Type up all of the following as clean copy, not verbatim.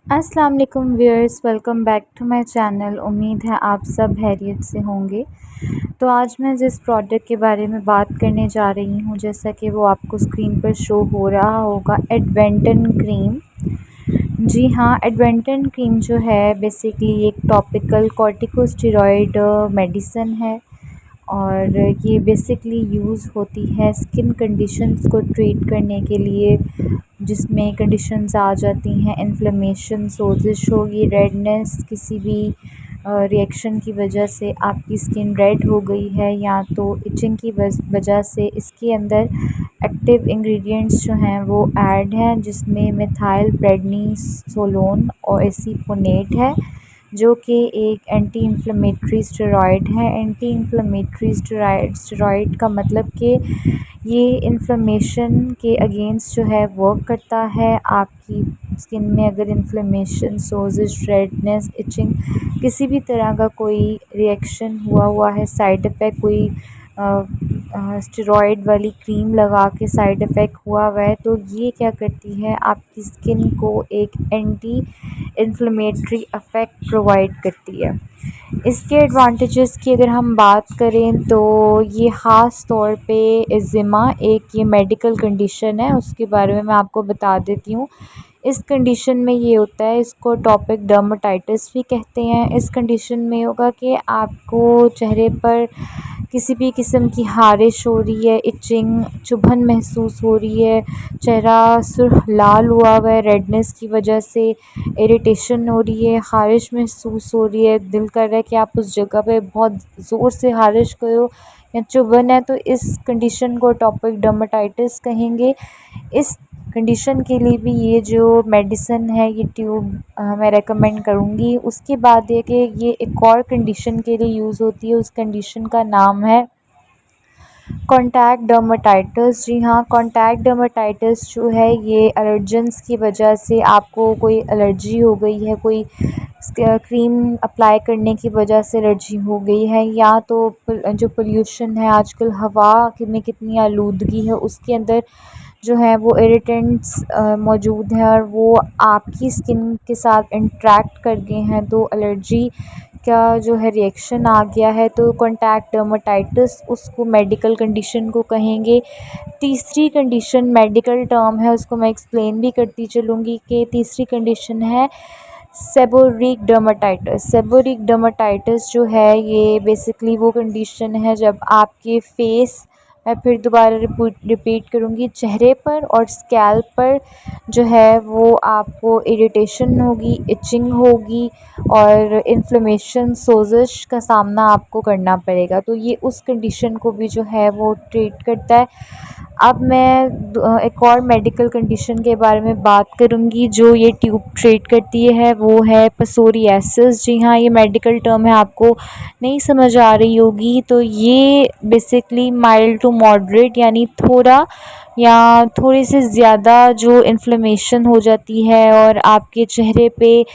अस्सलाम वालेकुम viewers, welcome back to my channel. उम्मीद है आप सब खैरियत से होंगे। तो आज मैं जिस प्रोडक्ट के बारे में बात करने जा रही हूँ, जैसा कि वो आपको स्क्रीन पर शो हो रहा होगा, एडवेंटन क्रीम। जी हाँ, एडवेंटन क्रीम जो है बेसिकली एक टॉपिकल कॉर्टिकोस्टेरॉइड मेडिसिन है और ये बेसिकली यूज़ होती है स्किन कंडीशंस को ट्रीट करने के लिए, जिसमें कंडीशंस आ जाती हैं इन्फ्लेमेशन, सोजिश होगी, रेडनेस, किसी भी रिएक्शन की वजह से आपकी स्किन रेड हो गई है या तो इचिंग की वजह से। इसके अंदर एक्टिव इंग्रेडिएंट्स जो हैं वो ऐड हैं, जिसमें मिथाइल प्रेडनिसोलोन और एसीफोनेट है, जो कि एक एंटी इन्फ्लेमेटरी स्टेरॉइड है। एंटी इन्फ्लेमेटरी स्टेरॉइड का मतलब कि ये इन्फ्लेमेशन के अगेंस्ट जो है वर्क करता है। आपकी स्किन में अगर इन्फ्लेमेशन, सोजिश, रेडनेस, इचिंग, किसी भी तरह का कोई रिएक्शन हुआ है, साइड इफ़ेक्ट कोई स्टेरॉइड वाली क्रीम लगा के साइड इफ़ेक्ट हुआ है, तो ये क्या करती है, आपकी स्किन को एक एंटी इन्फ्लेमेटरी इफ़ेक्ट प्रोवाइड करती है। इसके एडवांटेजेस की अगर हम बात करें तो ये ख़ास तौर पे एक्जिमा एक ये मेडिकल कंडीशन है, उसके बारे में मैं आपको बता देती हूँ। इस कंडीशन में ये होता है, इसको टॉपिक डर्मेटाइटिस भी कहते हैं। इस कंडीशन में होगा कि आपको चेहरे पर किसी भी किस्म की ख़ारिश हो रही है, इचिंग, चुभन महसूस हो रही है, चेहरा सुर्ख लाल हुआ है रेडनेस की वजह से, इरिटेशन हो रही है, ख़ारिश महसूस हो रही है, दिल कर रहा है कि आप उस जगह पे बहुत ज़ोर से ख़ारिश करो या चुभन है, तो इस कंडीशन को टॉपिक डर्मेटाइटिस कहेंगे। इस कंडीशन के लिए भी ये जो मेडिसिन है, ये ट्यूब मैं रेकमेंड करूँगी। उसके बाद ये कि ये एक और कंडीशन के लिए यूज़ होती है, उस कंडीशन का नाम है कॉन्टैक्ट डर्मेटाइटिस। जी हाँ, कॉन्टैक्ट डर्मेटाइटिस जो है ये एलर्जेंस की वजह से, आपको कोई एलर्जी हो गई है, कोई क्रीम अप्लाई करने की वजह से एलर्जी हो गई है, या तो जो पोल्यूशन है आजकल, हवा में कितनी आलूदगी है, उसके अंदर जो है वो इरिटेंट्स मौजूद हैं और वो आपकी स्किन के साथ इंटरेक्ट कर गए हैं, तो एलर्जी का जो है रिएक्शन आ गया है, तो कॉन्टैक्ट डर्मेटाइटिस उसको मेडिकल कंडीशन को कहेंगे। तीसरी कंडीशन मेडिकल टर्म है, उसको मैं एक्सप्लेन भी करती चलूँगी कि तीसरी कंडीशन है सेबोरिक डर्मेटाइटिस। सेबोरिक डर्मेटाइटिस जो है ये बेसिकली वो कंडीशन है जब आपके फेस, मैं फिर दोबारा रिपीट करूँगी, चेहरे पर और स्कैल्प पर जो है वो आपको इरिटेशन होगी, इचिंग होगी और इन्फ्लेमेशन, सोजिश का सामना आपको करना पड़ेगा। तो ये उस कंडीशन को भी जो है वो ट्रीट करता है। अब मैं एक और मेडिकल कंडीशन के बारे में बात करूँगी जो ये ट्यूब ट्रीट करती है, वो है पसोरियासिस। जी हाँ, ये मेडिकल टर्म है, आपको नहीं समझ आ रही होगी। तो ये बेसिकली माइल्ड टू मॉडरेट, यानी थोड़ा या थोड़े से ज़्यादा जो इन्फ्लेमेशन हो जाती है और आपके चेहरे पे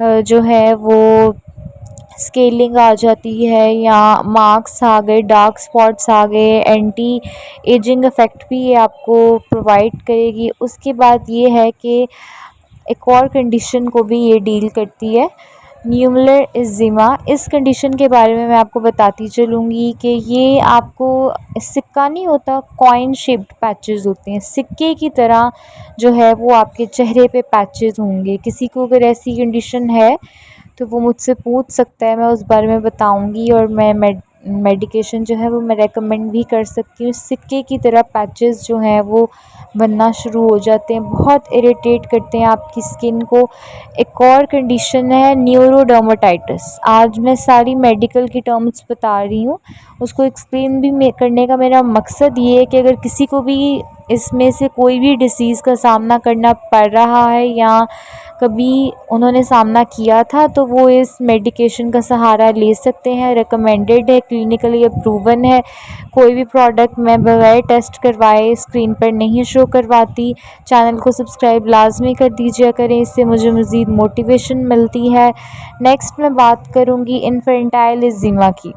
जो है वो स्केलिंग आ जाती है या मार्क्स आ गए, डार्क स्पॉट्स आ गए, एंटी एजिंग इफ़ेक्ट भी ये आपको प्रोवाइड करेगी। उसके बाद ये है कि एक और कंडीशन को भी ये डील करती है, न्यूमुलर एक्जिमा। इस कंडीशन के बारे में मैं आपको बताती चलूँगी कि ये आपको सिक्का नहीं होता, कॉइन शेप्ड पैचेस होते हैं, सिक्के की तरह जो है वो आपके चेहरे पे पैचेस होंगे। किसी को अगर ऐसी कंडीशन है तो वो मुझसे पूछ सकता है, मैं उस बारे में बताऊंगी और मैं मेडिकेशन जो है वो मैं रेकमेंड भी कर सकती हूँ। सिक्के की तरह पैचेस जो हैं वो बनना शुरू हो जाते हैं, बहुत इरिटेट करते हैं आपकी स्किन को। एक और कंडीशन है न्यूरोडर्मेटाइटिस। आज मैं सारी मेडिकल की टर्म्स बता रही हूँ, उसको एक्सप्लेन भी करने का मेरा मकसद ये है कि अगर किसी को भी इसमें से कोई भी डिसीज़ का सामना करना पड़ रहा है या कभी उन्होंने सामना किया था, तो वो इस मेडिकेशन का सहारा ले सकते हैं। रिकमेंडेड है, क्लिनिकली अप्रूवन है। कोई भी प्रोडक्ट मैं बगैर टेस्ट करवाए स्क्रीन पर नहीं शो करवाती। चैनल को सब्सक्राइब लाजमी कर दीजिए करें, इससे मुझे मज़ीद मोटिवेशन मिलती है। नेक्स्ट मैं बात करूँगी इन्फेंटाइल एक्जिमा की।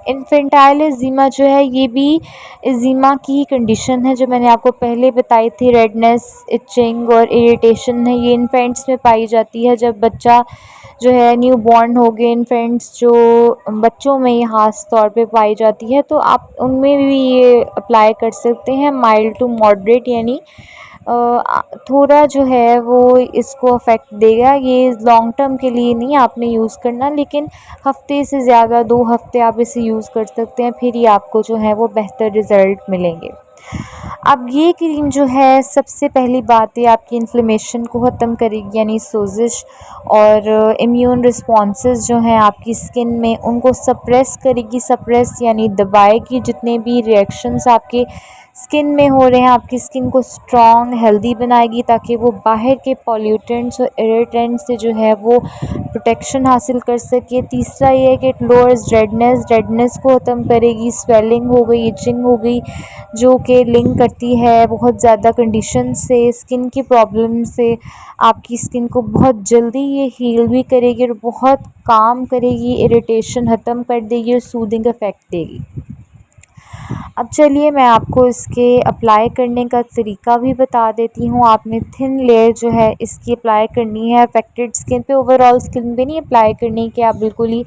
इन्फेंटाइल एजीमा जो है ये भी एजीमा की कंडीशन है जो मैंने आपको पहले बताई थी। रेडनेस, इचिंग और इरिटेशन है, ये इन्फेंट्स में पाई जाती है जब बच्चा जो है न्यू बॉर्न हो गए इन्फेंट्स जो बच्चों में ये ख़ास तौर पे पाई जाती है, तो आप उनमें भी ये अप्लाई कर सकते हैं। माइल्ड टू मॉडरेट यानी थोड़ा जो है वो इसको अफेक्ट देगा, ये लॉन्ग टर्म के लिए नहीं आपने यूज़ करना, लेकिन हफ्ते से ज़्यादा 2 हफ्ते आप इसे यूज़ कर सकते हैं, फिर ही आपको जो है वो बेहतर रिज़ल्ट मिलेंगे। अब ये क्रीम जो है सबसे पहली बात ये आपकी इन्फ्लेमेशन को ख़त्म करेगी यानी सोजिश और इम्यून रिस्पॉन्सेस जो हैं आपकी स्किन में उनको सप्रेस करेगी। सप्रेस यानी दबाएगी जितने भी रिएक्शंस आपके स्किन में हो रहे हैं, आपकी स्किन को स्ट्रॉन्ग हेल्दी बनाएगी ताकि वो बाहर के पॉल्यूटेंट्स और इरिटेंट्स से जो है वो प्रोटेक्शन हासिल कर सके। तीसरा ये है कि इट लोअर्स रेडनेस को ख़त्म करेगी। स्वेलिंग हो गई, इचिंग हो गई जो कि लिंक करती है बहुत ज़्यादा कंडीशन से, स्किन की प्रॉब्लम से। आपकी स्किन को बहुत जल्दी ये हील भी करेगी और बहुत काम करेगी, इरिटेशन ख़त्म कर देगी और सूदिंग इफ़ेक्ट देगी। अब चलिए मैं आपको इसके अप्लाई करने का तरीका भी बता देती हूँ। आपने थिन लेयर जो है इसकी अप्लाई करनी है अफेक्टेड स्किन पे, ओवरऑल स्किन पे नहीं अप्लाई करनी कि आप बिल्कुल ही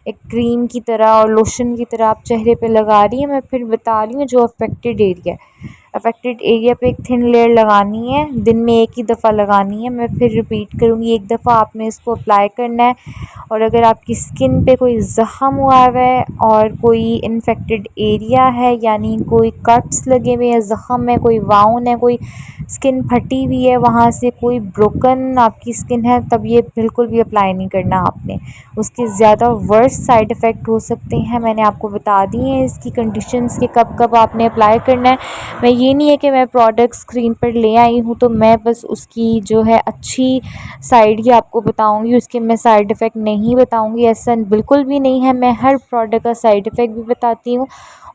एक क्रीम की तरह और लोशन की तरह आप चेहरे पे लगा रही हैं। मैं फिर बता रही हूँ जो अफेक्टेड एरिया पे एक थिन लेयर लगानी है, दिन में एक ही दफ़ा लगानी है। मैं फिर रिपीट करूँगी, एक दफ़ा आपने इसको अप्लाई करना है। और अगर आपकी स्किन पे कोई ज़ख़म हुआ है और कोई इन्फेक्टेड एरिया है यानी कोई कट्स लगे हुए हैं, ज़ख़म है, कोई वाउन है, कोई स्किन फटी हुई है, वहाँ से कोई ब्रोकन आपकी स्किन है, तब ये बिल्कुल भी अप्लाई नहीं करना आपने। उसके ज़्यादा वर्स्ट साइड इफ़ेक्ट हो सकते हैं, मैंने आपको बता दी हैं इसकी कंडीशंस कि कब कब आपने अप्लाई करना है। मैं ये नहीं है कि मैं प्रोडक्ट स्क्रीन पर ले आई हूँ तो मैं बस उसकी जो है अच्छी साइड ही आपको बताऊँगी, उसके मैं साइड इफ़ेक्ट नहीं बताऊँगी, ऐसा बिल्कुल भी नहीं है। मैं हर प्रोडक्ट का साइड इफ़ेक्ट भी बताती हूँ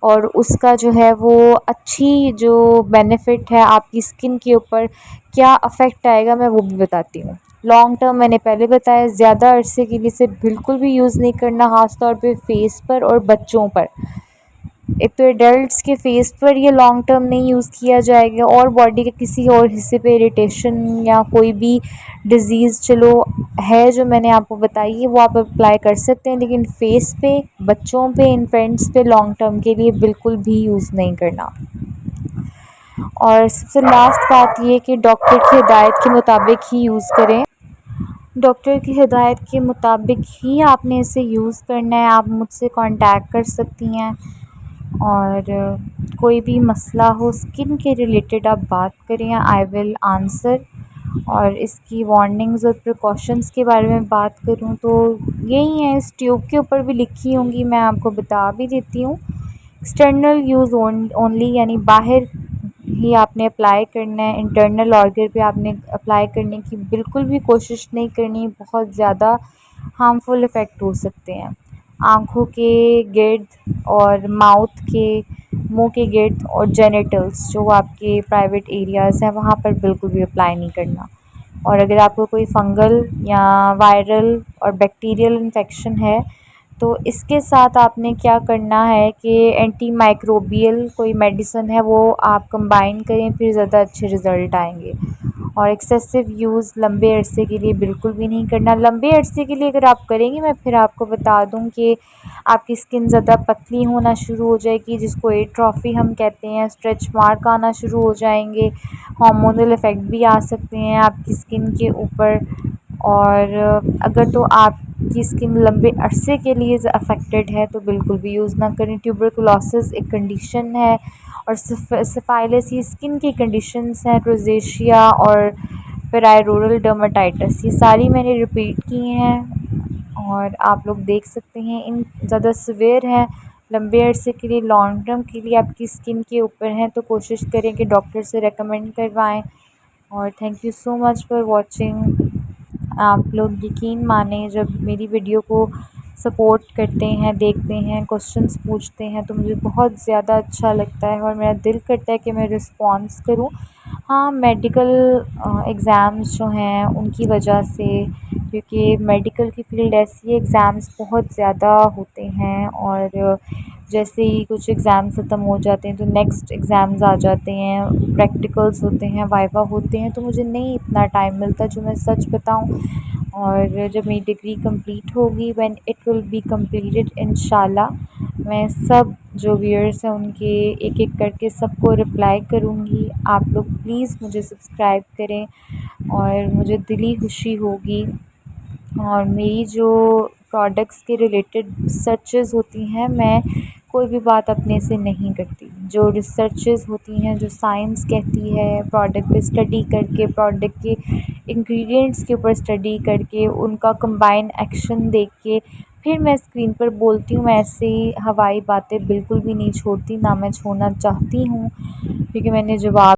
और उसका जो है वो अच्छी जो बेनिफिट है आपकी स्किन के ऊपर क्या अफेक्ट आएगा मैं वो भी बताती हूँ। लॉन्ग टर्म मैंने पहले बताया, ज़्यादा अरसे के लिए इसे बिल्कुल भी यूज़ नहीं करना, ख़ास तौर पे फेस पर और बच्चों पर। एक तो एडल्ट्स के फेस पर ये लॉन्ग टर्म नहीं यूज़ किया जाएगा, और बॉडी के किसी और हिस्से पे इरिटेशन या कोई भी डिज़ीज़ चलो है जो मैंने आपको बताई है वो आप अप्लाई कर सकते हैं, लेकिन फेस पे, बच्चों पे, इन्फेंट्स पे लॉन्ग टर्म के लिए बिल्कुल भी यूज़ नहीं करना। और सबसे लास्ट बात ये कि डॉक्टर की हिदायत के मुताबिक ही यूज़ करें। डॉक्टर की हिदायत के मुताबिक ही आपने इसे यूज़ करना है। आप मुझसे कांटेक्ट कर सकती हैं और कोई भी मसला हो स्किन के रिलेटेड आप बात करें, आई विल आंसर। और इसकी वार्निंग्स और प्रिकॉशंस के बारे में बात करूं तो यही है, इस ट्यूब के ऊपर भी लिखी होंगी, मैं आपको बता भी देती हूँ। एक्सटर्नल यूज़ ओनली यानी बाहर ही आपने अप्लाई करना है, इंटरनल ऑर्गन पे आपने अप्लाई करने की बिल्कुल भी कोशिश नहीं करनी, बहुत ज़्यादा हार्मफुल इफ़ेक्ट हो सकते हैं। आँखों के गिर्द और माउथ के, मुंह के गिर्द और जेनिटल्स जो आपके प्राइवेट एरियाज़ हैं वहाँ पर बिल्कुल भी अप्लाई नहीं करना। और अगर आपको कोई फंगल या वायरल और बैक्टीरियल इन्फेक्शन है तो इसके साथ आपने क्या करना है कि एंटी माइक्रोबियल कोई मेडिसिन है वो आप कंबाइन करें, फिर ज़्यादा अच्छे रिज़ल्ट आएंगे। और एक्सेसिव यूज़ लंबे अरसे के लिए बिल्कुल भी नहीं करना। लंबे अरसे के लिए अगर आप करेंगे, मैं फिर आपको बता दूं कि आपकी स्किन ज़्यादा पतली होना शुरू हो जाएगी, जिसको एट्रोफी हम कहते हैं, स्ट्रेच मार्क आना शुरू हो जाएंगे, हार्मोनल इफ़ेक्ट भी आ सकते हैं आपकी स्किन के ऊपर। और अगर तो आपकी स्किन लंबे अरसे के लिए अफेक्टेड है तो बिल्कुल भी यूज़ ना करें। ट्यूबरकुलोसिस एक कंडीशन है और सिफाइलिस ये स्किन की कंडीशंस हैं, रोज़ेशिया और पेरायरोरल डर्माटाइटिस ये सारी मैंने रिपीट की हैं और आप लोग देख सकते हैं इन ज़्यादा सीवियर हैं। लंबे अरसे के लिए, लॉन्ग टर्म के लिए आपकी स्किन के ऊपर हैं तो कोशिश करें कि डॉक्टर से रेकमेंड करवाएं। और thank you so much for watching. आप लोग यकीन माने जब मेरी वीडियो को सपोर्ट करते हैं, देखते हैं, क्वेश्चंस पूछते हैं, तो मुझे बहुत ज़्यादा अच्छा लगता है और मेरा दिल करता है कि मैं रिस्पॉन्स करूँ। हाँ, मेडिकल एग्ज़ाम्स जो हैं उनकी वजह से, क्योंकि मेडिकल की फ़ील्ड ऐसी है, एग्ज़ाम्स बहुत ज़्यादा होते हैं और जैसे ही कुछ एग्ज़ाम्स ख़त्म हो जाते हैं तो नेक्स्ट एग्ज़ाम्स आ जाते हैं, प्रैक्टिकल्स होते हैं, वाइवा होते हैं, तो मुझे नहीं इतना टाइम मिलता, जो मैं सच बताऊँ। और जब मेरी डिग्री कंप्लीट होगी, when it will be completed इंशाल्लाह, मैं सब जो व्यूअर्स हैं उनके एक-एक करके सबको रिप्लाई करूँगी। आप लोग प्लीज़ मुझे सब्सक्राइब करें और मुझे दिली खुशी होगी। और मेरी जो प्रोडक्ट्स के रिलेटेड सर्चेज़ होती हैं, मैं कोई भी बात अपने से नहीं करती। जो रिसर्चेज़ होती हैं, जो साइंस कहती है, प्रोडक्ट पे स्टडी करके, प्रोडक्ट के इंग्रेडिएंट्स के ऊपर स्टडी करके, उनका कंबाइन एक्शन देख के फिर मैं स्क्रीन पर बोलती हूँ। मैं ऐसे हवाई बातें बिल्कुल भी नहीं छोड़ती, ना मैं छोड़ना चाहती हूँ, क्योंकि मैंने जवाब